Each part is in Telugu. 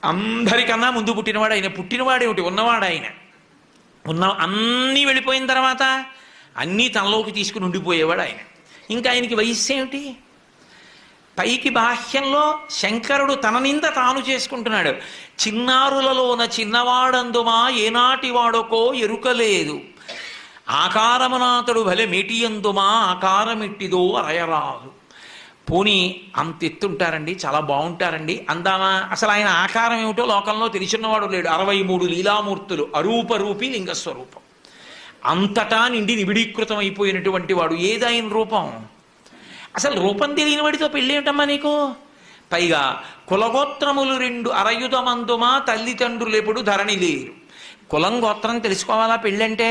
అందరికన్నా ముందు పుట్టినవాడు ఆయన. పుట్టినవాడేమిటి, ఉన్నవాడు ఆయన. అన్నీ వెళ్ళిపోయిన తర్వాత అన్నీ తనలోకి తీసుకుని ఉండిపోయేవాడు ఆయన. ఇంకా ఆయనకి వయస్సు ఏమిటి? పైకి బాహ్యంలో శంకరుడు తన నింద తాను చేసుకుంటున్నాడు. చిన్నారులలోన చిన్నవాడందుమా ఏనాటి వాడొకో ఎరుకలేదు, ఆకారమునాతడు భలే మేటియందుమా ఆకారమిట్టిదో అరయరాదు. పోనీ అంత ఎత్తుంటారండి, చాలా బాగుంటారండి అందామా? అసలు ఆయన ఆకారం ఏమిటో లోకంలో తెలిసినవాడు లేడు. 63 లీలామూర్తులు, అరూపరూపి లింగస్వరూపం, అంతటా నిండి నిబిడీకృతం అయిపోయినటువంటి వాడు. ఏదాయన రూపం? అసలు రూపం తెలియని వాడితో పెళ్ళేమిటమ్మా నీకు? పైగా కులగోత్రములు 2 అరయుధమందుమా తల్లిదండ్రులెప్పుడు ధరణి లేరు. కులం గోత్రం తెలుసుకోవాలా పెళ్ళంటే?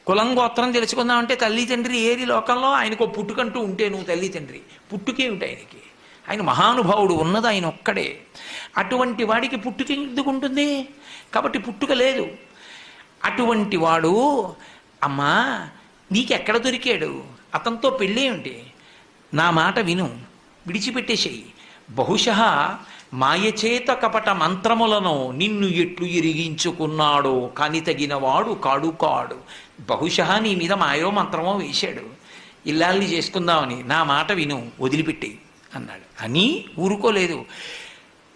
కులం గోత్రం తెలుసుకుందామంటే తల్లి తండ్రి ఏరి లోకంలో? ఆయనకు పుట్టుకంటూ ఉంటే నువ్వు తల్లి తండ్రి, పుట్టుకేమిటి ఆయనకి? ఆయన మహానుభావుడు, ఉన్నది ఆయన ఒక్కడే. అటువంటి వాడికి పుట్టుక ఎందుకు ఉంటుంది? కాబట్టి పుట్టుక లేదు. అటువంటి వాడు అమ్మా నీకెక్కడ దొరికాడు? అతనితో పెళ్ళేమిటి? నా మాట విను, విడిచిపెట్టేసేయి. బహుశः మాయచేత కపట మంత్రములను నిన్ను ఎట్లు ఎరిగించుకున్నాడో కాని తగినవాడు కాడు కాడు. బహుశः నీ మీద మాయో మంత్రమో వేశాడు ఇల్లాల్ని చేసుకుందామని. నా మాట విను, వదిలిపెట్టేయి అన్నాడు. అని ఊరుకోలేదు.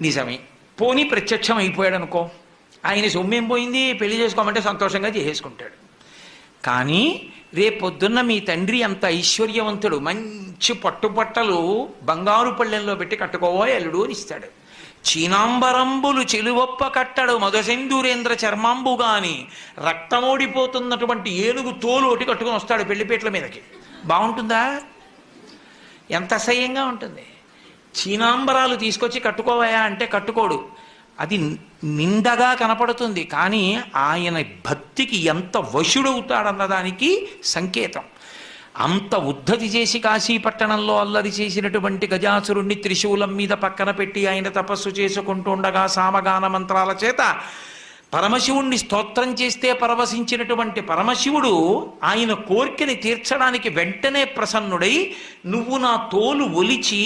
నిజమే, పోనీ ప్రత్యక్షం అయిపోయాడు అనుకో, ఆయన సొమ్మేం పోయింది, పెళ్లి చేసుకోమంటే సంతోషంగా చేసేసుకుంటాడు. కానీ రేపొద్దున్న మీ తండ్రి అంత ఐశ్వర్యవంతుడు, మంచి పట్టుబట్టలు బంగారు పళ్ళెంలో పెట్టి కట్టుకోవో ఎల్లుడు అని ఇస్తాడు. చీనాంబరంబులు చెలువొప్ప కట్టడు మధుసింధూరేంద్ర చర్మాంబుగాని, రక్తమోడిపోతున్నటువంటి ఏనుగు తోలు ఒకటి కట్టుకొని వస్తాడు పెళ్లిపేటల మీదకి. బాగుంటుందా? ఎంత అసహ్యంగా ఉంటుంది. చీనాంబరాలు తీసుకొచ్చి కట్టుకోవాయా అంటే కట్టుకోడు. అది నిందగా కనపడుతుంది, కానీ ఆయన భక్తికి ఎంత వశుడవుతాడన్నదానికి సంకేతం. అంత ఉద్ధతి చేసి కాశీపట్టణంలో అల్లరి చేసినటువంటి గజాసురుణ్ణి త్రిశూలం మీద పక్కన పెట్టి ఆయన తపస్సు చేసుకుంటుండగా సామగాన మంత్రాల చేత పరమశివుణ్ణి స్తోత్రం చేస్తే పరవశించినటువంటి పరమశివుడు ఆయన కోరికని తీర్చడానికి వెంటనే ప్రసన్నుడై, నువ్వు నా తోలు ఒలిచి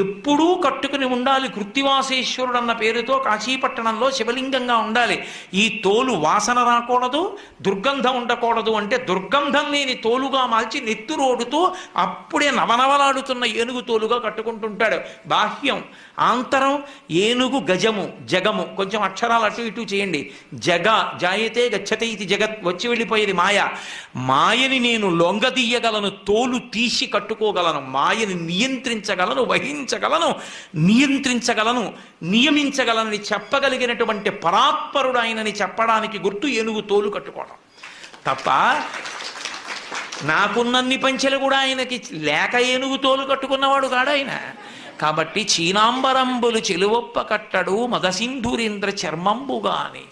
ఎప్పుడూ కట్టుకుని ఉండాలి, కృత్తివాసేశ్వరుడు అన్న పేరుతో కాశీపట్టణంలో శివలింగంగా ఉండాలి, ఈ తోలు వాసన రాకూడదు, దుర్గంధం ఉండకూడదు అంటే దుర్గంధం లేని తోలుగా మార్చి నెత్తురోడుతూ అప్పుడే నవనవలాడుతున్న ఏనుగు తోలుగా కట్టుకుంటుంటాడు. బాహ్యం, ఆంతరం ఏనుగు, గజము, జగము. కొంచెం అక్షరాలు అటు ఇటు చేయండి. జగ జాయతే గచ్చతే ఇది జగత్, వచ్చి వెళ్ళిపోయేది మాయ. మాయని నేను లొంగదీయగలను, తోలు తీసి కట్టుకోగలను, మాయని నియంత్రించగలను, వహించగలను, నియంత్రించగలను, నియమించగలనని చెప్పగలిగినటువంటి పరాత్పరుడు ఆయనని చెప్పడానికి గుర్తు ఏనుగు తోలు కట్టుకోవడం తప్ప నాకున్నన్ని పంచెలు కూడా ఆయనకి లేక ఏనుగు తోలు కట్టుకున్నవాడు కాడు ఆయన. కాబట్టి చీనాంబరంబులు చెలువొప్ప కట్టడు మదసింధూరేంద్ర చర్మంబుగాని,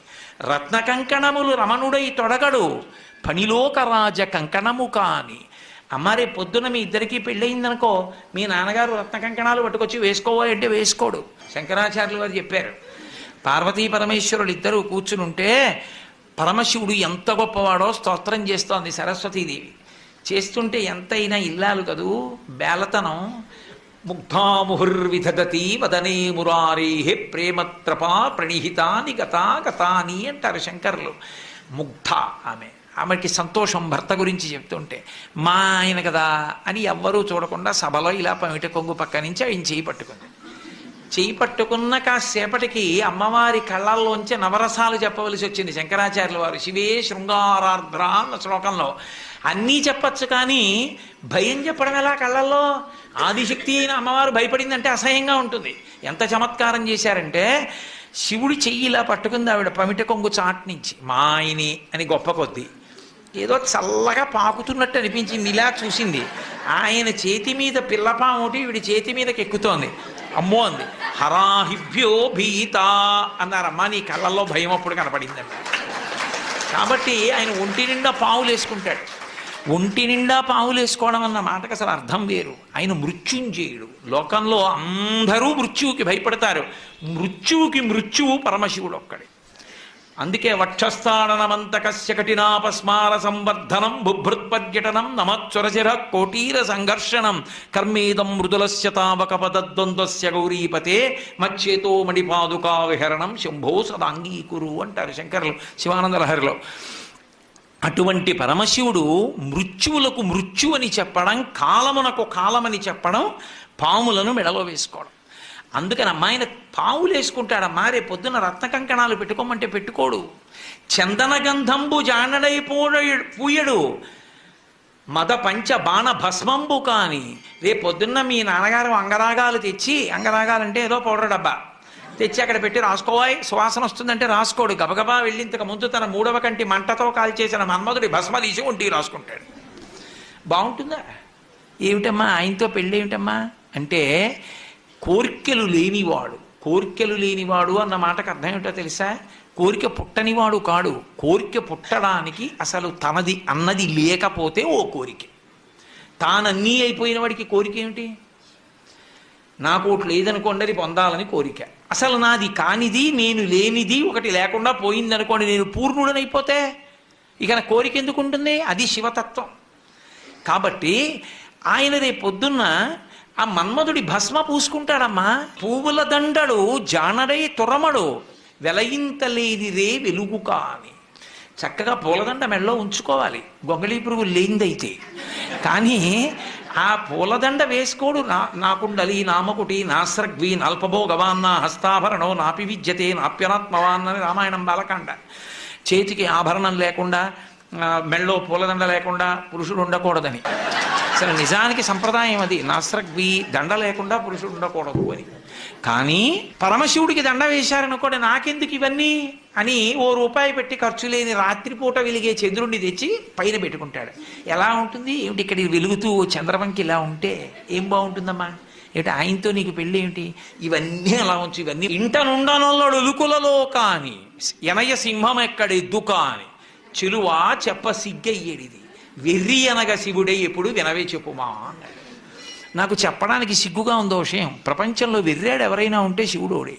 రత్న కంకణములు రమణుడై తొడగడు పనిలోకరాజ కంకణము కాని. అమ్మ రేపు పొద్దున మీ ఇద్దరికీ పెళ్ళయిందనుకో, మీ నాన్నగారు రత్న కంకణాలు పట్టుకొచ్చి వేసుకోవా అంటే వేసుకోడు. శంకరాచార్యులు వారు చెప్పారు, పార్వతీ పరమేశ్వరులు ఇద్దరూ కూర్చుని ఉంటే పరమశివుడు ఎంత గొప్పవాడో స్తోత్రం చేస్తోంది సరస్వతీదేవి. చేస్తుంటే ఎంతైనా ఇల్లాలు కదూ, బేలతనం. ముగ్ధాముహుర్విధదతి వదనే మురారేహే ప్రేమత్రపా ప్రణిహితాని గతా గతాని అంటారు శంకర్లు. ముగ్ధ ఆమెకి సంతోషం భర్త గురించి చెప్తుంటే. మా ఆయన కదా అని ఎవ్వరూ చూడకుండా సభలో ఇలా పమిట కొంగు పక్క నుంచి ఆయన చేయి పట్టుకుంది. చేయి పట్టుకున్న కాసేపటికి అమ్మవారి కళ్ళల్లోంచి నవరసాలు చెప్పవలసి వచ్చింది శంకరాచార్యుల వారు. శివే శృంగారార్ద్ర అన్న శ్లోకంలో అన్నీ చెప్పచ్చు, కానీ భయం చెప్పడం ఎలా కళ్ళల్లో? ఆదిశక్తి అయిన అమ్మవారు భయపడిందంటే అసహ్యంగా ఉంటుంది. ఎంత చమత్కారం చేశారంటే, శివుడి చెయ్యి ఇలా పట్టుకుంది ఆవిడ పమిట కొంగు చాట్ నుంచి. మా ఆయని అని గొప్ప కొద్దీ ఏదో చల్లగా పాకుతున్నట్టు అనిపించింది. ఇలా చూసింది, ఆయన చేతి మీద పిల్లపాము ఒకటి ఈవిడి చేతి మీదకి ఎక్కుతోంది. అమ్మో అంది. హరాహిభ్యో భీత అన్నారమ్మా, నీ కళ్ళల్లో భయం అప్పుడు కనపడిందంట. కాబట్టి ఆయన ఒంటి నిండా పావులు వేసుకుంటాడు. ఒంటి నిండా పావులు వేసుకోవడం అన్న మాటకు అసలు అర్థం వేరు. ఆయన మృత్యుంజయుడు. లోకంలో అందరూ మృత్యువుకి భయపడతారు. మృత్యువుకి మృత్యువు పరమశివుడు ఒక్కడే. అందుకే వక్షస్థానమంతకస్య కఠినాపస్మార సంవర్ధనం బుభృత్పర్యటనం నమచ్చురశిర కోటీర సంఘర్షణం కర్మేదం మృదులస్య తావక పదద్వంద్వస్య గౌరీపతే మచ్చేతో మణిపాదుకా విహరణం శంభో సదాంగీకురు అంటారు శంకరులు శివానంద లహరిలో. అటువంటి పరమశివుడు మృత్యువులకు మృత్యు అని చెప్పడం, కాలమునకు కాలమని చెప్పడం, పాములను మెడలో వేసుకోవడం. అందుకని అమ్మాయిన పావులు వేసుకుంటాడమ్మా, రేపు పొద్దున రత్న కంకణాలు పెట్టుకోమంటే పెట్టుకోడు. చందన గంధంబు జానడై పూయడు మద పంచ బాణ భస్మంబు కాని. రేపు పొద్దున్న మీ నాన్నగారు అంగరాగాలు తెచ్చి, అంగరాగాలంటే ఏదో పౌడర్ డబ్బా తెచ్చి అక్కడ పెట్టి రాసుకోవాయి, సువాసన వస్తుందంటే రాసుకోడు. గబగబా వెళ్ళి ఇంతకు ముందు తన 3వ కంటి మంటతో కాల్చేసిన మన్మధుడి భస్మ తీసి ఒంటికి రాసుకుంటాడు. బాగుంటుందా? ఏమిటమ్మా ఆయనతో పెళ్ళి ఏమిటమ్మా అంటే, కోరికలు లేనివాడు. కోరికలు లేనివాడు అన్న మాటకు అర్థం ఏమిటో తెలుసా? కోరిక పుట్టనివాడు కాడు. కోరిక పుట్టడానికి అసలు తనది అన్నది లేకపోతే ఓ కోరిక. తానన్నీ అయిపోయిన వాడికి కోరిక ఏమిటి? నాకు ఒకటి లేదనుకోండి, అది పొందాలని కోరిక. అసలు నాది కానిది, నేను లేనిది ఒకటి లేకుండా పోయిందనుకోండి, నేను పూర్ణుడనైపోతే ఇక నా కోరిక ఎందుకు ఉంటుంది? అది శివతత్వం. కాబట్టి ఆయన రేపు పొద్దున్న ఆ మన్మధుడి భస్మ పూసుకుంటాడమ్మా. పువ్వుల దండడు జానడై తురమడు వెలయింతలేని రే వెలుగు కాని. చక్కగా పూలదండ మెడలో ఉంచుకోవాలి, గొంగళీ పురుగు లేనిదైతే. కానీ ఆ పూలదండ వేసుకోడు. నాకుండలి నామకుటి నాస్రగ్వి నల్పభోగవాన్న హస్తాభరణో నాపి విద్యతే నాప్యనాత్మవాన్ అని రామాయణం బాలకాండ. చేతికి ఆభరణం లేకుండా, మెళ్ళో పూలదండ లేకుండా పురుషుడు ఉండకూడదని. అసలు నిజానికి సంప్రదాయం అది, నాస్రగ్వి దండ లేకుండా పురుషుడు ఉండకూడదు అని. కానీ పరమశివుడికి దండ వేశారనుకోండి, నాకెందుకు ఇవన్నీ అని ₹1 పెట్టి ఖర్చు లేని రాత్రిపూట వెలిగే చంద్రుడిని తెచ్చి పైన పెట్టుకుంటాడు. ఎలా ఉంటుంది ఏమిటి? ఇక్కడ వెలుగుతూ చంద్రవంకి ఇలా ఉంటే ఏం బాగుంటుందమ్మా? ఏమిటి ఆయనతో నీకు పెళ్ళి ఏమిటి? ఇవన్నీ అలా ఉంచు. ఇవన్నీ ఇంటనుండనొల్లడు ఉలుకులలో కాని ఎనయ సింహం ఎక్కడెద్దు కాని చెలువా చెప్ప సిగ్గయ్యేడిది వెర్రి అనగా శివుడే ఎప్పుడు వినవే చెప్పుమా అన్నాడు. నాకు చెప్పడానికి సిగ్గుగా ఉందో విషయం. ప్రపంచంలో వెర్రాడు ఎవరైనా ఉంటే శివుడోడే.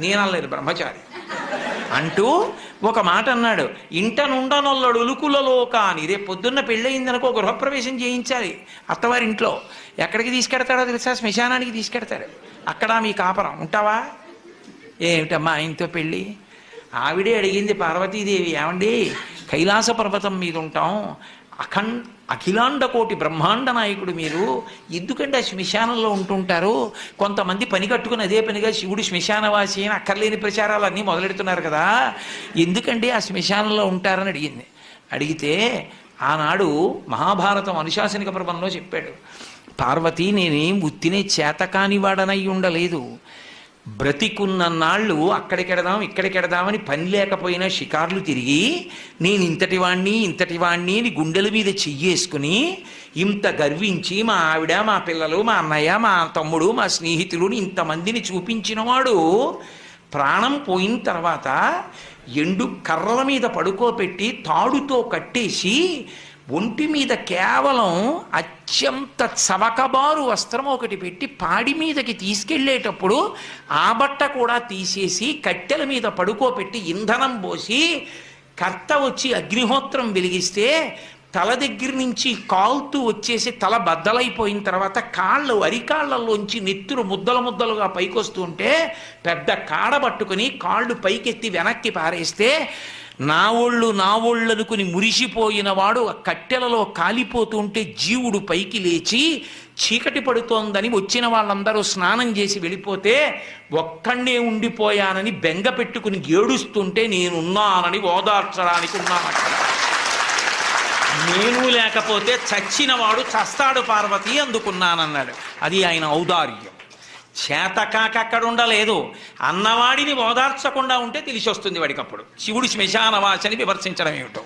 నేనలేదు, బ్రహ్మచారి అంటూ ఒక మాట అన్నాడు. ఇంటనుండనొల్లడు ఉలుకులలో కాని. రేపు పొద్దున్న పెళ్ళయిందనుకో గృహప్రవేశం చేయించాలి అత్తవారింట్లో. ఎక్కడికి తీసుకెడతాడో తెలుసా? శ్మశానానికి తీసుకెడతాడు. అక్కడ మీ కాపరం ఉంటావా? ఏమిటమ్మా ఆయనతో పెళ్ళి? ఆవిడే అడిగింది పార్వతీదేవి, ఏమండి కైలాస పర్వతం మీద ఉంటాం, అఖిలాండ కోటి బ్రహ్మాండ నాయకుడు మీరు, ఎందుకంటే ఆ శ్మశానంలో ఉంటుంటారు? కొంతమంది పని కట్టుకుని అదే పనిగా శివుడు శ్మశానవాసి అని అక్కర్లేని ప్రచారాలు అన్నీ మొదలెడుతున్నారు కదా, ఎందుకంటే ఆ శ్మశానంలో ఉంటారని అడిగింది. అడిగితే ఆనాడు మహాభారతం అనుశాసనిక పర్వంలో చెప్పాడు, పార్వతి నేనేం ఉత్తినే చేతకాని వాడనై ఉండలేదు. బ్రతికున్న నాళ్ళు అక్కడికెడదాం ఇక్కడికెడదామని పని లేకపోయినా షికార్లు తిరిగి నేను ఇంతటి వాణ్ణి అని గుండెల మీద చెయ్యేసుకుని ఇంత గర్వించి మా ఆవిడ, మా పిల్లలు, మా అన్నయ్య, మా తమ్ముడు, మా స్నేహితులు ఇంతమందిని చూపించినవాడు ప్రాణం పోయిన తర్వాత ఎండు కర్రల మీద పడుకోబెట్టి తాడుతో కట్టేసి ఒంటి మీద కేవలం అత్యంత చవకబారు వస్త్రం ఒకటి పెట్టి పాడి మీదకి తీసుకెళ్లేటప్పుడు ఆ బట్ట కూడా తీసేసి కట్టెల మీద పడుకోబెట్టి ఇంధనం పోసి కర్త వచ్చి అగ్నిహోత్రం వెలిగిస్తే తల దగ్గర నుంచి కాలుతూ వచ్చేసి తల బద్దలైపోయిన తర్వాత అరికాళ్లలోంచి నెత్తురు ముద్దలుగా పైకొస్తుంటే పెద్ద కాడ పట్టుకుని కాళ్ళు పైకెత్తి వెనక్కి పారేస్తే నా ఒళ్ళు అనుకుని మురిసిపోయిన వాడు ఆ కట్టెలలో కాలిపోతుంటే జీవుడు పైకి లేచి చీకటి పడుతోందని వచ్చిన వాళ్ళందరూ స్నానం చేసి వెళ్ళిపోతే ఒక్కడే ఉండిపోయానని బెంగ పెట్టుకుని ఏడుస్తుంటే నేనున్నానని ఓదార్చడానికి ఉన్నాను. నేను లేకపోతే చచ్చినవాడు చస్తాడు పార్వతి, అందుకున్నానన్నాడు. అది ఆయన ఔదార్యం. చేతకాక అక్కడ ఉండలేదు, అన్నవాడిని ఓదార్చకుండా ఉంటే తెలిసి వస్తుంది వాడికప్పుడు శివుడు శ్మశానవాసని విమర్శించడం ఏమిటో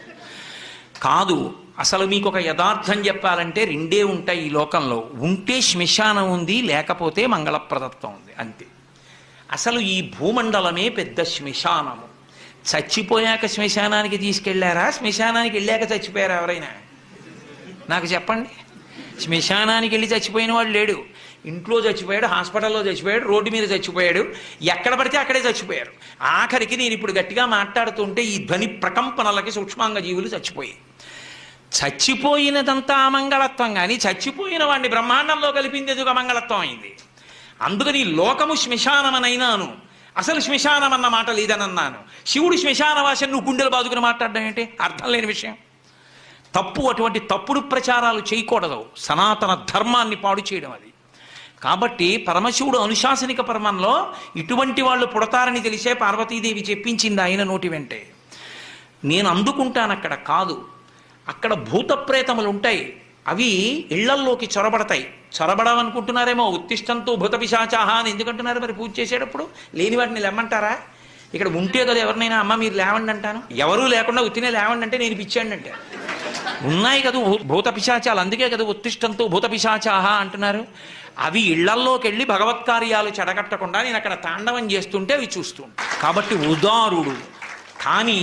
కాదు. అసలు మీకు ఒక యథార్థం చెప్పాలంటే రెండే ఉంటాయి ఈ లోకంలో, ఉంటే శ్మశానం ఉంది, లేకపోతే మంగళప్రదత్వం ఉంది, అంతే. అసలు ఈ భూమండలమే పెద్ద శ్మశానము. చచ్చిపోయాక శ్మశానానికి తీసుకెళ్లారా? శ్మశానానికి వెళ్ళాక చచ్చిపోయారా ఎవరైనా? నాకు చెప్పండి. శ్మశానానికి వెళ్ళి చచ్చిపోయిన వాడు లేడు. ఇంట్లో చచ్చిపోయాడు, హాస్పిటల్లో చచ్చిపోయాడు, రోడ్డు మీద చచ్చిపోయాడు, ఎక్కడ పడితే అక్కడే చచ్చిపోయారు. ఆఖరికి నేను ఇప్పుడు గట్టిగా మాట్లాడుతుంటే ఈ ధ్వని ప్రకంపనలకి సూక్ష్మాంగ జీవులు చచ్చిపోయాయి. చచ్చిపోయినదంతా అమంగళత్వం, కానీ చచ్చిపోయిన వాడిని బ్రహ్మాండంలో కలిపింది ఎదుగు అమంగళత్వం అయింది. అందుకని లోకము శ్మశానమనైనాను, అసలు శ్మశానం అన్న మాట లేదనన్నాను. శివుడు శ్మశానవాసం నువ్వు గుండెలు బాదుకుని మాట్లాడడం ఏంటి? అర్థం లేని విషయం. తప్పు. అటువంటి తప్పుడు ప్రచారాలు చేయకూడదు. సనాతన ధర్మాన్ని పాడు చేయడం అది. కాబట్టి పరమశివుడు అనుశాసనిక పర్వంలో ఇటువంటి వాళ్ళు పుడతారని తెలిసే పార్వతీదేవి చెప్పించింది ఆయన నోటి వెంటే. నేను అందుకుంటాను అక్కడ కాదు. అక్కడ భూత ప్రేతములు ఉంటాయి, అవి ఇళ్లల్లోకి చొరబడతాయి. చొరబడవనుకుంటున్నారేమో. ఉత్తిష్టంతో భూత పిశాచాహ అని ఎందుకంటున్నారు మరి పూజ చేసేటప్పుడు? లేని వాటిని లేమంటారా? ఇక్కడ ఉంటే కదా ఎవరినైనా అమ్మ మీరు లేవండి అంటాను. ఎవరూ లేకుండా ఉత్తినే లేవండి అంటే నేను పిచ్చాండి అంటే. ఉన్నాయి కదా భూత పిశాచాలు, అందుకే కదా ఉత్తిష్టంతో భూత పిశాచాహ అంటున్నారు. అవి ఇళ్లల్లోకి వెళ్ళి భగవత్కార్యాలు చెడగట్టకుండా నేను అక్కడ తాండవం చేస్తుంటే అవి చూస్తూ ఉంటాను. కాబట్టి ఉదారుడు, కానీ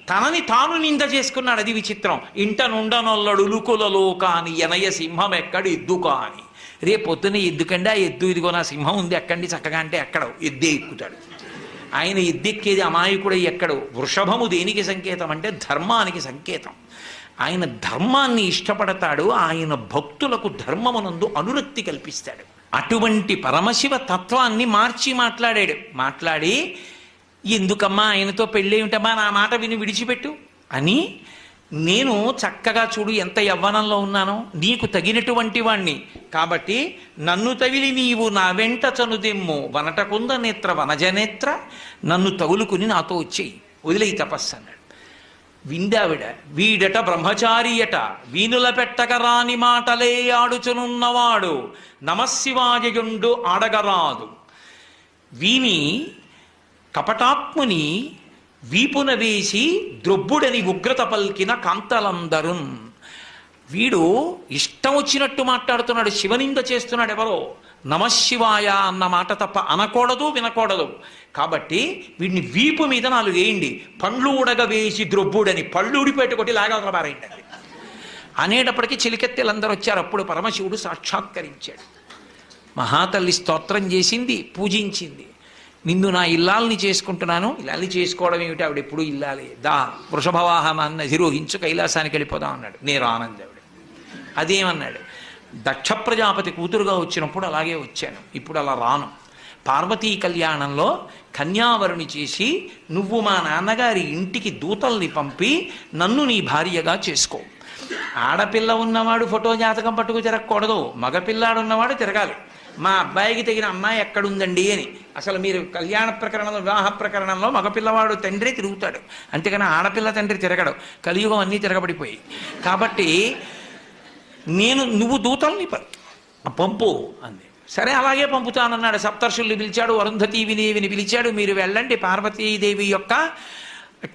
తనని తాను నింద చేసుకున్నాడు. అది విచిత్రం. ఇంట నుండనొల్లడు లుకులలో కాని ఎనయ సింహం ఎక్కడ ఎద్దు కాని. రేపు పొద్దున్న ఎద్దుకండి, ఆ ఎద్దు ఇదిగో నా సింహం ఉంది ఎక్కండి చక్కగా అంటే ఎక్కడో ఎద్దే ఎక్కుతాడు. ఆయన ఎద్దెక్కేది అమాయకుడు ఎక్కడో. వృషభము దేనికి సంకేతం అంటే ధర్మానికి సంకేతం. ఆయన ధర్మాన్ని ఇష్టపడతాడు. ఆయన భక్తులకు ధర్మమునందు అనురక్తి కల్పిస్తాడు. అటువంటి పరమశివ తత్వాన్ని మార్చి మాట్లాడాడు. మాట్లాడి ఎందుకమ్మా ఆయనతో పెళ్ళేమిటమ్మా, నా మాట విని విడిచిపెట్టు అని, నేను చక్కగా చూడు ఎంత యవ్వనంలో ఉన్నానో, నీకు తగినటువంటి వాణ్ణి కాబట్టి నన్ను తగిలి నీవు నా వెంట చనుదెమ్ము వనటకుంద నేత్ర వనజనేత్ర, నన్ను తగులుకుని నాతో వచ్చేయి, వదిలేయి తపస్సు అన్నాడు. విందావిడ. వీడట బ్రహ్మచారియట, వీనుల పెట్టక రాని మాటలే ఆడుచునున్నవాడు, నమశివాజయుండు ఆడగరాదు. వీని కపటాత్ముని వీపున వేసి ద్రొబ్బుడని ఉగ్రత పల్కిన కాంతలందరూ. వీడు ఇష్టం వచ్చినట్టు మాట్లాడుతున్నాడు, శివనింద చేస్తున్నాడు. ఎవరో నమశివాయ అన్న మాట తప్ప అనకూడదు, వినకూడదు. కాబట్టి వీడిని వీపు మీద 4 వేయండి, పండ్లు ఉడగ వేసి ద్రొబ్బుడని, పళ్ళు ఊడిపెట్టు కొట్టి లాగా బారేయండి అది అనేటప్పటికీ చిలికెత్తెలందరూ వచ్చారు. అప్పుడు పరమశివుడు సాక్షాత్కరించాడు. మహాతల్లి స్తోత్రం చేసింది, పూజించింది. నిన్ను నా ఇల్లాల్ని చేసుకుంటున్నాను. ఇల్లాల్ని చేసుకోవడం ఏమిటి? ఆవిడ ఎప్పుడు ఇల్లాలి. దా వృషభవాహనాన్ని అధిరోహించు, కైలాసానికి వెళ్ళిపోదాం అన్నాడు. నేను ఆనందావిడ. అదేమన్నాడు? దక్ష ప్రజాపతి కూతురుగా వచ్చినప్పుడు అలాగే వచ్చాను, ఇప్పుడు అలా రాను. పార్వతీ కళ్యాణంలో కన్యావరుని చేసి నువ్వు మా నాన్నగారి ఇంటికి దూతల్ని పంపి నన్ను నీ భార్యగా చేసుకో. ఆడపిల్ల ఉన్నవాడు ఫోటో జాతకం పట్టుకు తిరగకూడదు, మగపిల్లాడు ఉన్నవాడు తిరగాలి. మా అబ్బాయికి తగిన అమ్మాయి ఎక్కడుందండి అని. అసలు మీరు కళ్యాణ ప్రకరణంలో, వివాహ ప్రకరణంలో మగపిల్లవాడు తండ్రి తిరుగుతాడు, అంతేగాని ఆడపిల్ల తండ్రి తిరగడు. కలియుగం అన్నీ తిరగబడిపోయి. కాబట్టి నువ్వు దూతల్ని పంపు అంది. సరే అలాగే పంపుతానన్నాడు. సప్తర్షుల్ని పిలిచాడు, అరుంధతీదేవిని పిలిచాడు. మీరు వెళ్ళండి, పార్వతీదేవి యొక్క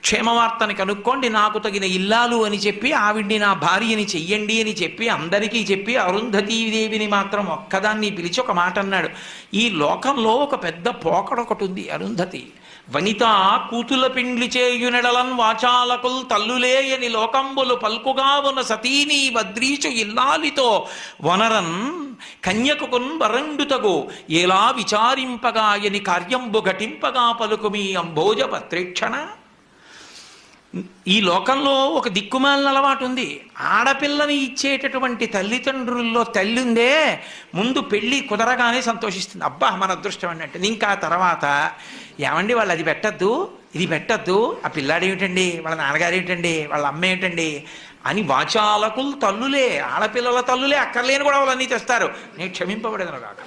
క్షేమవార్తని కనుక్కోండి, నాకు తగిన ఇల్లాలు అని చెప్పి ఆవిడ్ని నా భార్యని చెయ్యండి అని చెప్పి అందరికీ చెప్పి అరుంధతీదేవిని మాత్రం ఒక్కదాన్ని పిలిచి ఒక మాట అన్నాడు. ఈ లోకంలో ఒక పెద్ద పోకడొకటి ఉంది. అరుంధతి వనిత కూతుల పిండ్లి చేయునెడలన్ వాచాలకుల్ తల్లులేయని లోకంబులు పల్కుగా ఉన్న సతీని వద్రీచు ఇల్లాలితో వనరన్ కన్యకుకున్ వరండుతగు ఎలా విచారింపగా ఎని కార్యంబు ఘటింపగా పలుకు మీ అంబోజ పత్రేక్షణ. ఈ లోకంలో ఒక దిక్కుమాలిన అలవాటు ఉంది. ఆడపిల్లని ఇచ్చేటటువంటి తల్లిదండ్రుల్లో తల్లి ఉందే, ముందు పెళ్ళి కుదరగానే సంతోషిస్తుంది. అబ్బా మన అదృష్టం అన్నట్టు. ఇంకా తర్వాత ఏమండి వాళ్ళు అది పెట్టద్దు, ఇది పెట్టద్దు, ఆ పిల్లాడు ఏమిటండి, వాళ్ళ నాన్నగారు ఏమిటండి, వాళ్ళ అమ్మ ఏమిటండి అని వాచాలకులు తల్లులే, ఆడపిల్లల తల్లులే అక్కర్లేని కూడా వాళ్ళన్నీ తెస్తారు. నేను క్షమింపబడేదను కాక.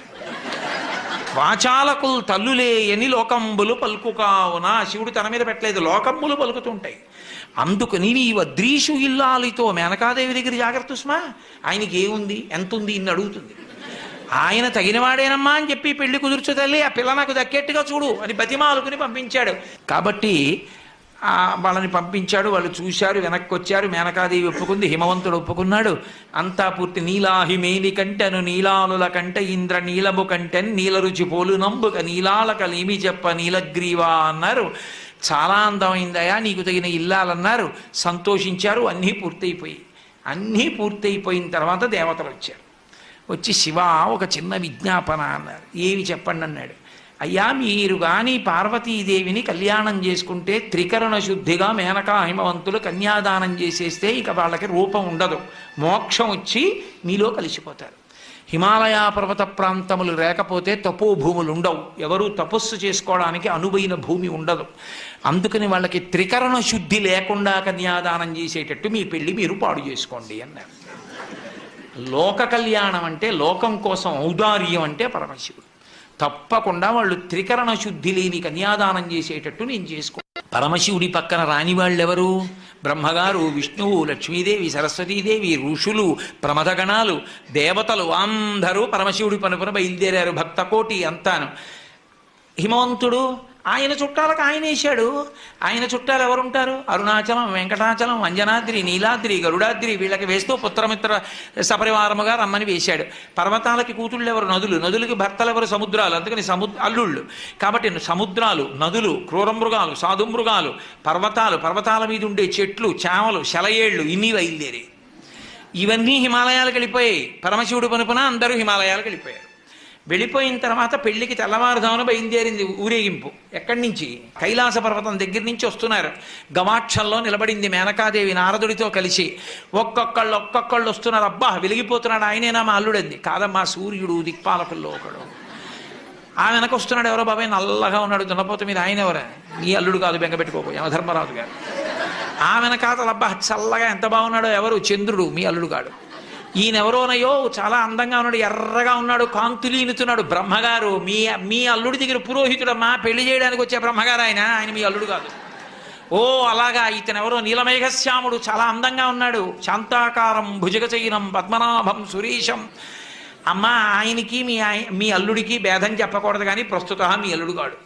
వాచాలకులు తల్లులే అని లోకంబులు పలుకుకావున. శివుడు తన మీద పెట్టలేదు, లోకంబులు పలుకుతుంటాయి. అందుకని నీ వద్రీషు ఇల్లాలితో, మేనకాదేవి దగ్గర జాగ్రత్త సుమా, ఆయనకి ఏముంది ఎంత ఉంది ఇన్ని అడుగుతుంది. ఆయన తగినవాడేనమ్మా అని చెప్పి పెళ్లి కుదుర్చు తల్లి, ఆ పిల్ల నాకు దక్కేట్టుగా చూడు అని బతిమాలుకుని పంపించాడు. కాబట్టి వాళ్ళని పంపించాడు. వాళ్ళు చూశారు, వెనక్కి వచ్చారు. మేనకాదేవి ఒప్పుకుంది, హిమవంతుడు ఒప్పుకున్నాడు. అంతా పూర్తి. నీలాహిమేని కంటెను నీలానుల కంటే ఇంద్ర నీలము కంటెన్ నీల రుచి పోలు నంబుక నీలాలక లేమి చెప్ప నీలగ్రీవా అన్నారు. చాలా అందమైందయా, నీకు తగిన ఇల్లాలన్నారు. సంతోషించారు. అన్నీ పూర్తయిపోయి తర్వాత దేవతలు వచ్చారు. వచ్చి శివ ఒక చిన్న విజ్ఞాపన అన్నారు. ఏమి చెప్పండి అన్నాడు. అయ్యా మీరు కానీ పార్వతీదేవిని కళ్యాణం చేసుకుంటే త్రికరణ శుద్ధిగా మేనకా హిమవంతులు కన్యాదానం చేసేస్తే ఇక వాళ్ళకి రూపం ఉండదు, మోక్షం వచ్చి మీలో కలిసిపోతారు. హిమాలయ పర్వత ప్రాంతములు లేకపోతే తపోభూములు ఉండవు, ఎవరూ తపస్సు చేసుకోవడానికి అనువైన భూమి ఉండదు. అందుకని వాళ్ళకి త్రికరణ శుద్ధి లేకుండా కన్యాదానం చేసేటట్టు మీ పెళ్లి మీరు పాడు చేసుకోండి అన్నారు. లోక కళ్యాణం అంటే లోకం కోసం ఔదార్యం అంటే పరమశివుడు. తప్పకుండా వాళ్ళు త్రికరణ శుద్ధి లేని కన్యాదానం చేసేటట్టు నేను చేసుకో. పరమశివుడి పక్కన రాని వాళ్ళెవరు? బ్రహ్మగారు, విష్ణువు, లక్ష్మీదేవి, సరస్వతీదేవి, ఋషులు, ప్రమథగణాలు, దేవతలు అందరూ పరమశివుడి పనుపున బయలుదేరారు. భక్తకోటి అంతాను. హిమవంతుడు ఆయన చుట్టాలకు ఆయన వేశాడు. ఆయన చుట్టాలు ఎవరుంటారు? అరుణాచలం, వెంకటాచలం, అంజనాద్రి, నీలాద్రి, గరుడాద్రి వీళ్ళకి వేస్తూ పుత్రమిత్ర సపరివారముగా రమ్మని వేశాడు. పర్వతాలకి కూతుళ్ళు ఎవరు? నదులు. నదులకి భర్తలు ఎవరు? సముద్రాలు. అందుకని అల్లుళ్ళు. కాబట్టి సముద్రాలు, నదులు, క్రూరమృగాలు, సాధుమృగాలు, పర్వతాలు, పర్వతాల మీద ఉండే చెట్లు, చామలు, శలయేళ్లు ఇన్ని బయలుదేరి ఇవన్నీ హిమాలయాలకు వెళ్ళిపోయాయి. పరమశివుడు పనుపున అందరూ హిమాలయాలకు వెళ్ళిపోయారు. వెళ్ళిపోయిన తర్వాత పెళ్లికి తెల్లవారుదామున బయలుదేరింది ఊరేగింపు. ఎక్కడి నుంచి? కైలాస పర్వతం దగ్గర నుంచి వస్తున్నారు. గవాక్షంలో నిలబడింది మేనకాదేవి నారదుడితో కలిసి. ఒక్కొక్కళ్ళు వస్తున్నారు. అబ్బా వెలిగిపోతున్నాడు, ఆయనేనా మా అల్లుడంది. కాదమ్మా, సూర్యుడు దిక్పాలకుల్లో ఒకడు. ఆ వెనక వస్తున్నాడు. ఎవరో బాబాయ్ నల్లగా ఉన్నాడు దున్నపోత మీద, ఆయన ఎవరా? నీ అల్లుడు కాదు, బెంగపెట్టుకోకు, యమధర్మరాజు గారు. ఆ వెనకాతలు అబ్బా చల్లగా ఎంత బాగున్నాడో, ఎవరు? చంద్రుడు, మీ అల్లుడు కాడు. ఈయనెవరోనయో చాలా అందంగా ఉన్నాడు, ఎర్రగా ఉన్నాడు, కాంతులీనుతున్నాడు. బ్రహ్మగారు, మీ అల్లుడి దగ్గర పురోహితుడమ్మా, పెళ్లి చేయడానికి వచ్చే బ్రహ్మగారు ఆయన మీ అల్లుడు కాదు. ఓ అలాగా, ఇతనెవరో నీలమేఘశ్యాముడు, చాలా అందంగా ఉన్నాడు, శాంతాకారం భుజగచైనం పద్మనాభం సురేశం. అమ్మా ఆయనకి మీ అల్లుడికి భేదం చెప్పకూడదు, కానీ ప్రస్తుత మీ అల్లుడు కాడు.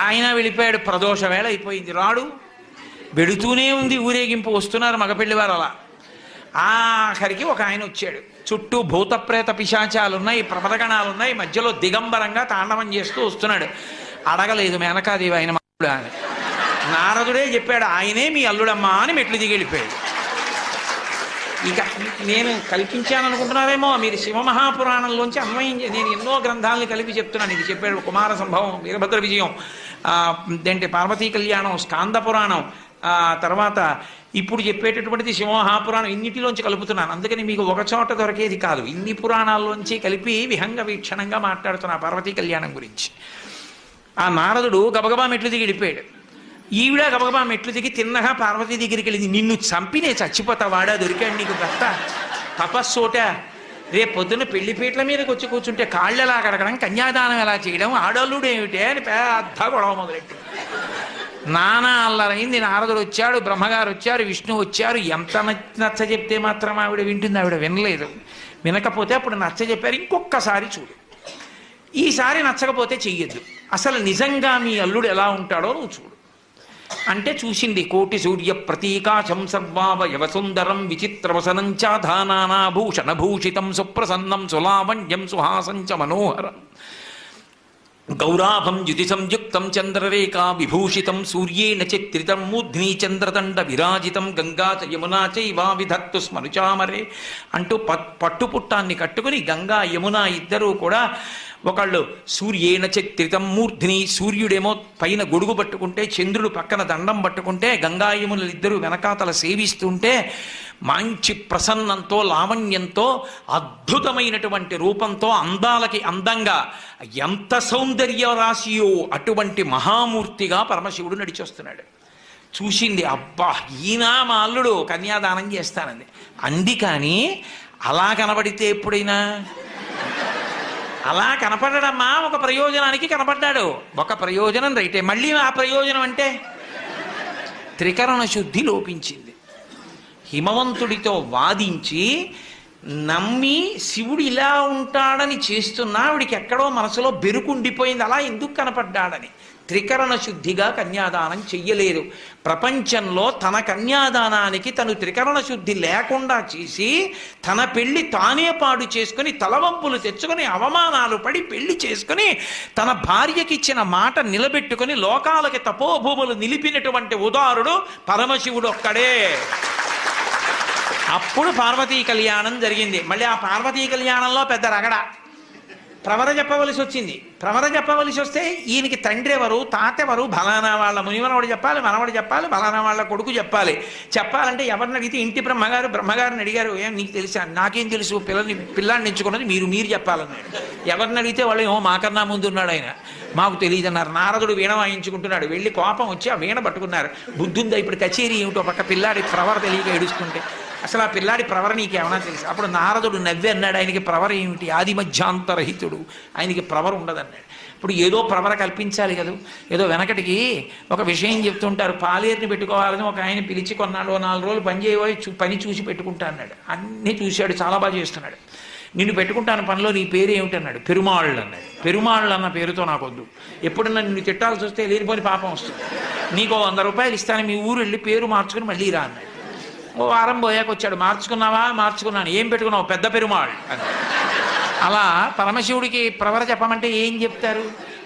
ఆయన వెళ్ళిపోయాడు. ప్రదోష వేళ అయిపోయింది, రాడు. వెడుతూనే ఉంది ఊరేగింపు. వస్తున్నారు మగపెళ్లివారు. అలా ఆఖరికి ఒక ఆయన వచ్చాడు. చుట్టూ భూతప్రేత పిశాచాలున్నాయి, ప్రమదగణాలున్నాయి, మధ్యలో దిగంబరంగా తాండవం చేస్తూ వస్తున్నాడు. అడగలేదు మేనకాదేవి ఆయన అల్లుడా అని. నారదుడే చెప్పాడు ఆయనే మీ అల్లుడమ్మా అని మెట్లు దిగి వెళ్ళిపోయాడు. ఇక నేను కల్పించాననుకుంటున్నారేమో మీరు. శివమహాపురాణంలోంచి అన్వయం నేను ఎన్నో గ్రంథాలను కలిపి చెప్తున్నాను. ఇది చెప్పాడు కుమార సంభవం, వీరభద్ర విజయం, ఏంటి పార్వతీ కళ్యాణం, స్కాంద పురాణం, తర్వాత ఇప్పుడు చెప్పేటటువంటిది శివమహాపురాణం. ఇన్నిటిలోంచి కలుపుతున్నాను. అందుకని మీకు ఒక చోట దొరికేది కాదు, ఇన్ని పురాణాల్లోంచి కలిపి విహంగ వీక్షణంగా మాట్లాడుతున్నా పార్వతీ కళ్యాణం గురించి. ఆ నారదుడు గబగబా మెట్లు దిగి వెళ్ళిపోయాడు. ఈవిడ గబగబా మెట్లు దిగి తిన్నగా పార్వతీ దగ్గరికి వెళ్ళింది. నిన్ను చంపి నేను చచ్చిపోతా, వాడా దొరికాడు నీకు భర్త, తపస్సోట. రేపు పొద్దున్న పెళ్లిపీటల మీదకి వచ్చి కూర్చుంటే కాళ్ళు ఎలా కడగడం, కన్యాదానం ఎలా చేయడం, ఆడల్లుడు ఏమిటే అని పెద్ద గొడవ మొదలెట్టి నానా అల్లరైంది. నారదుడు వచ్చాడు, బ్రహ్మగారు వచ్చారు, విష్ణు వచ్చారు. ఎంత నచ్చ చెప్తే మాత్రం ఆవిడ వింటుంది? ఆవిడ వినలేదు. వినకపోతే అప్పుడు నచ్చ చెప్పారు, ఇంకొక్కసారి చూడు, ఈసారి నచ్చకపోతే చెయ్యొద్దు, అసలు నిజంగా మీ అల్లుడు ఎలా ఉంటాడో నువ్వు చూడు అంటే చూసింది. కోటి సూర్య ప్రతీకాశం సర్వావయవ సుందరం విచిత్రవసనం చాధానాభూషణభూషితం సుప్రసన్నం సులావణ్యం సుహాసం చ మనోహరం గౌరాభం యుతి సంయుక్తం చంద్రరేఖా విభూషితం సూర్యేణ చిత్రితం మూర్ధ్ని చంద్రదండ విరాజితం గంగా చ యమునా చైవా విధత్తు స్మరుచామరే అంటూ పట్టుపుట్టాన్ని కట్టుకుని గంగా యమున ఇద్దరూ కూడా ఒకళ్ళు సూర్యేణ చిత్రితం మూర్ధ్ని, సూర్యుడేమో పైన గొడుగు పట్టుకుంటే చంద్రుడు పక్కన దండం పట్టుకుంటే గంగా యమునలు ఇద్దరు వెనకాతల సేవిస్తుంటే మంచి ప్రసన్నంతో లావణ్యంతో అద్భుతమైనటువంటి రూపంతో అందాలకి అందంగా ఎంత సౌందర్య రాశియో అటువంటి మహామూర్తిగా పరమశివుడు నడిచొస్తున్నాడు. చూసింది, అబ్బా ఈయన మా అల్లుడు, కన్యాదానం చేస్తానంది అంది. కానీ అలా కనబడితే ఎప్పుడైనా అలా కనపడడమ్మా ఒక ప్రయోజనానికి కనపడ్డాడు. ఒక ప్రయోజనం రైటే, మళ్ళీ ఆ ప్రయోజనం అంటే త్రికరణ శుద్ధి లోపించింది. హిమవంతుడితో వాదించి నమ్మి శివుడు ఇలా ఉంటాడని చేస్తున్నా ఆవిడికి ఎక్కడో మనసులో బెరుకుండిపోయింది, అలా ఎందుకు కనపడ్డాడని. త్రికరణ శుద్ధిగా కన్యాదానం చెయ్యలేదు. ప్రపంచంలో తన కన్యాదానానికి తను త్రికరణ శుద్ధి లేకుండా చేసి తన పెళ్లి తానే పాడు చేసుకుని తలవంపులు తెచ్చుకొని అవమానాలు పడి పెళ్లి చేసుకుని తన భార్యకిచ్చిన మాట నిలబెట్టుకుని లోకాలకి తపోభూములు నిలిపినటువంటి ఉదారుడు పరమశివుడు ఒక్కడే. అప్పుడు పార్వతీ కళ్యాణం జరిగింది. మళ్ళీ ఆ పార్వతీ కళ్యాణంలో పెద్ద రగడ. ప్రవర చెప్పవలసి వచ్చింది. ప్రవర చెప్పవలసి వస్తే ఈయనకి తండ్రి ఎవరు, తాత ఎవరు, బలానా వాళ్ళ మునిమనవాడు చెప్పాలి, మనవాడు చెప్పాలి, బలానా వాళ్ళ కొడుకు చెప్పాలి. చెప్పాలంటే ఎవరిని అడిగితే ఇంటి బ్రహ్మగారిని అడిగారు, ఏం నీకు తెలుసా? నాకేం తెలుసు, పిల్లాన్ని ఎంచుకున్నది మీరు చెప్పాలన్నాడు. ఎవరిని అడిగితే వాళ్ళు ఏమో మాకన్నా ముందు ఉన్నాడు ఆయన, మాకు తెలియదు అన్నారు. నారదుడు వీణ వాయించుకుంటున్నాడు. వెళ్ళి కోపం వచ్చి ఆ వీణ పట్టుకున్నారు. బుద్ధుందా ఇప్పుడు కచేరీ ఏమిటో పక్క పిల్లాడి ప్రవర తెలియక ఏడుస్తుంటే, అసలు ఆ పిల్లాడి ప్రవర నీకేమన్నా తెలుసు? అప్పుడు నారదుడు నవ్వి అన్నాడు, ఆయనకి ప్రవర ఏమిటి, ఆది మధ్యాంతరహితుడు, ఆయనకి ప్రవర ఉండదన్నాడు. ఇప్పుడు ఏదో ప్రవర కల్పించాలి కదా. ఏదో వెనకటికి ఒక విషయం చెప్తుంటారు, పాలేరుని పెట్టుకోవాలని ఒక ఆయన పిలిచి కొన్నాడు, 4 రోజులు పని చేయబోయి పని చూసి పెట్టుకుంటా అన్నాడు. అన్నీ చూశాడు, చాలా బాగా చేస్తున్నాడు. నిన్ను పెట్టుకుంటాను పనిలో, నీ పేరు ఏమిటి అన్నాడు. పెరుమాళ్ళు అన్నాడు. పెరుమాళ్ళు అన్న పేరుతో నాకొద్దు, ఎప్పుడన్నా నిన్ను తిట్టాల్సి వస్తే లేనిపోని పాపం వస్తుంది, నీకు 100 రూపాయలు ఇస్తాను, మీ ఊరు వెళ్ళి పేరు మార్చుకుని మళ్ళీ రా అన్నాడు. ఓ వారం పోయాక వచ్చాడు, మార్చుకున్నావా? మార్చుకున్నాను. ఏం పెట్టుకున్నావు? పెద్ద పెరుమాళ్ అని. అలా పరమశివుడికి ప్రవర చెప్పమంటే ఏం చెప్తారు?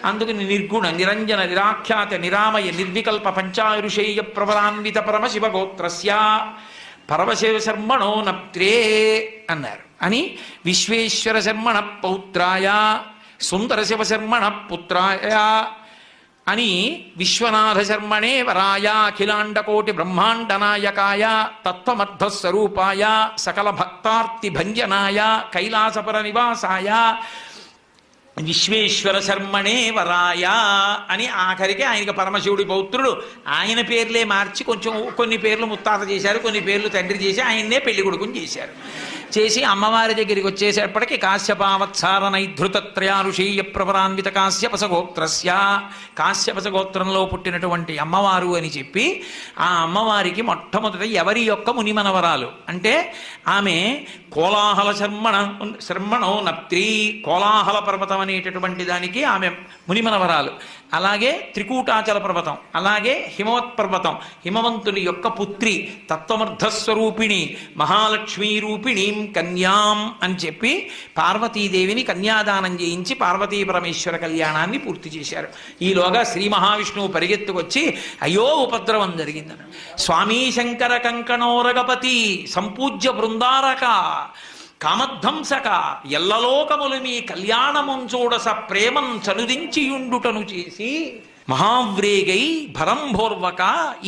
అందుకు నిర్గుణ నిరంజన నిరాఖ్యాత నిరామయ నిర్వికల్ప పంచారుషేయ ప్రవరాన్విత పరమశివ గోత్రస్య పరమశివ శర్మణో నప్త్రే అన్నారు. అని విశ్వేశ్వర శర్మణ పౌత్రాయ సుందర శివ శర్మణ పుత్రాయ అని విశ్వనాథ శర్మణే వరాయ అఖిలాండకోటి బ్రహ్మాండ నాయకాయ తత్వమర్థస్వరూపాయ సకల భక్తార్తి భంజనాయ కైలాసపుర నివాసాయ విశ్వేశ్వర శర్మణే వరాయ అని ఆఖరికి ఆయనకి పరమశివుడి పౌత్రుడు. ఆయన పేర్లే మార్చి కొంచెం కొన్ని పేర్లు ముత్తాత చేశారు, కొన్ని పేర్లు తండ్రి చేసి ఆయన్నే పెళ్లి కొడుకుని చేశారు. చేసి అమ్మవారి దగ్గరికి వచ్చేసేపటికి కాశ్యపావత్సార నైధృతత్రయారుషేయ ప్రవరాన్విత కాశ్యపస గోత్రస్య, కాశ్యపస గోత్రంలో పుట్టినటువంటి అమ్మవారు అని చెప్పి ఆ అమ్మవారికి మొట్టమొదట ఎవరి యొక్క మునిమనవరాలు అంటే ఆమె కోలాహల శర్మణో నప్త్రి, కోలాహల పర్వతం అనేటటువంటి దానికి ఆమె మునిమనవరాలు. అలాగే త్రికూటాచల పర్వతం, అలాగే హిమవత్పర్వతం, హిమవంతుని యొక్క పుత్రి, తత్వమర్థస్వరూపిణి, మహాలక్ష్మీ రూపిణీం కన్యాం అని చెప్పి పార్వతీదేవిని కన్యాదానం చేయించి పార్వతీ పరమేశ్వర కళ్యాణాన్ని పూర్తి చేశారు. ఈలోగా శ్రీ మహావిష్ణువు పరిగెత్తుకొచ్చి అయ్యో ఉపద్రవం జరిగిందన. స్వామీ శంకర కంకణోరగపతి సంపూజ్య బృందారక కామధ్వంసక ఎల్లలోకములు మీ కళ్యాణముం చూడస ప్రేమం చనుదించియుండుటను చేసి మహావ్రేగై భరంభోర్వక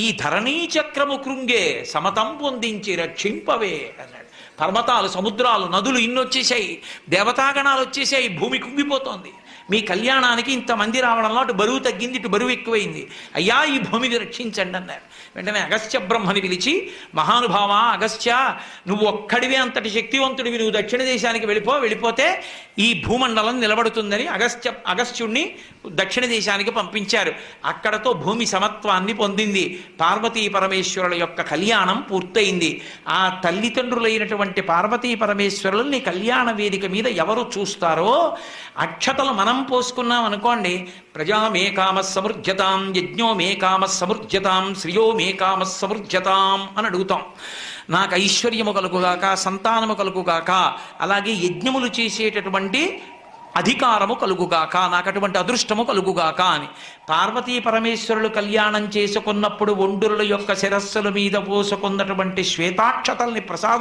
ఈ ధరణీ చక్రము కృంగే సమతం పొందించి రక్షింపవే అన్నాడు. పర్వతాలు, సముద్రాలు, నదులు ఇన్నొచ్చేసాయి, దేవతాగణాలు వచ్చేసాయి, భూమి కుంగిపోతోంది. మీ కళ్యాణానికి ఇంతమంది రావడంలో అటు బరువు తగ్గింది, ఇటు బరువు ఎక్కువైంది, అయ్యా ఈ భూమిని రక్షించండి అన్నారు. వెంటనే అగస్త్య బ్రహ్మని పిలిచి, మహానుభావ అగస్త్య, నువ్వు ఒక్కడివే అంతటి శక్తివంతుడివి, నువ్వు దక్షిణ దేశానికి వెళ్ళిపోతే ఈ భూమండలం నిలబడుతుందని అగస్త్యుణ్ణి దక్షిణ దేశానికి పంపించారు. అక్కడతో భూమి సమత్వాన్ని పొందింది. పార్వతీ పరమేశ్వరుల యొక్క కళ్యాణం పూర్తయింది. ఆ తల్లిదండ్రులైనటువంటి పార్వతీ పరమేశ్వరుల్ని కళ్యాణ వేదిక మీద ఎవరు చూస్తారో అక్షతలు మనం పోసుకున్నాం అనుకోండి, ప్రజా మే కామ సమృజ్యతాం, యజ్ఞో మే కామ సమృజ్యతాం, శ్రియో మే కామ సమృజ్యతాం అని అడుగుతాం. నాకు ఐశ్వర్యము కలుగుగాక, సంతానము కలుగుగాక, అలాగే యజ్ఞములు చేసేటటువంటి అధికారము కలుగుగాక, నాకు అటువంటి అదృష్టము కలుగుగాక అని. పార్వతీ పరమేశ్వరులు కళ్యాణం చేసుకున్నప్పుడు ఒండురుల యొక్క శిరస్సుల మీద పోసుకున్నటువంటి శ్వేతాక్షతల్ని ప్రసాదం